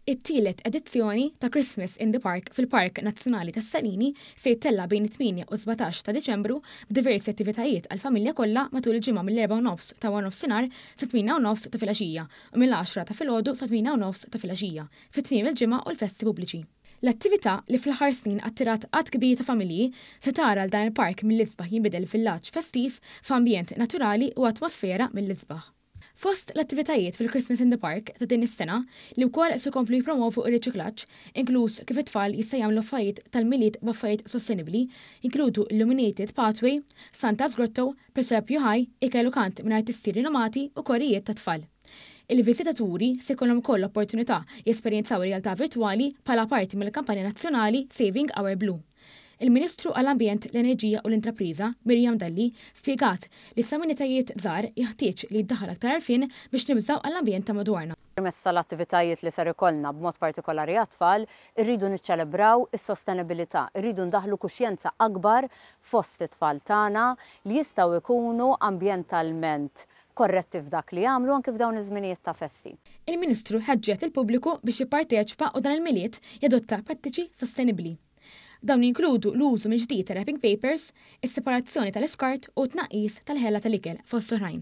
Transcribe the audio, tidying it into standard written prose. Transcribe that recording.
It-tielet edizzjoni ta' Christmas in the Park fil-Park Nazzjonali tas-Salini se jittella bejn 8 u 17 ta' Deċembru b'diversi attivitajiet għall-familja kollha matul il-ġimgħa mill-4:30 ta' nofsinhar sa 8:30 ta' filgħaxija u mill-10 ta' filgħodu sa 8:30 ta' filgħaxija fit-tmiem il-ġimgħa u l-festi pubbliċi. L-attività li fl-aħħar snin attirat qatt kbir ta' familji se tara l dan il-park mill-isbaħ jinbidel villaġġ festiv f'ambjent naturali u atmosfera mill-isbaħ. Fost l-attivitajiet fil-Christmas in the Park ta' din is-sena li wkoll se jkomplu jippromovu ir-riċiklaġġ, inkluż kif it-tfal jista' jagħmlu affarijiet tal-miliet b'affarijiet sostenibbli, inkludu Illuminated Pathway, Santa's Grotto, Presepju High, ikellu kant minn artisti rinomati u korijiet ta' tfal. Il-viżitaturi se jkollhom ukoll opportunità jesperjenzaw realtà virtwali bħala parti mill-kampanja nazzjonali Saving Our Blue. Il-Ministru għall-Ambjent, l-Enerġija u l-Intrapriża, Mirjam Dalli, spjegat li s-saminitajiet żgħar jeħtieġ li jiddaħħal aktar għarfien biex nibżgħu għall-ambjent ta' madwarna. Permezz tal-attivitajiet li ser ikollna b'mod partikolari għat-tfal, irridu niċċelebraw is-sostenibilità, irridu ndaħlu kuxjenza akbar fost it-tfal tagħna li jistgħu jkunu ambjentalment korretti f'dak li jagħmlu anke f'dawn iż-żminijiet ta' festi. Il-Ministru ħeġġet il-pubbliku biex jipparteċipa u dan il-miliet jadotta prattiċi sostenibbli. Dawn jinkludu l-użu mill-ġdid ta' wrapping papers, is-separazzjoni tal-iskart u tnaqqis tal-ħela tal-ikel fost oħrajn.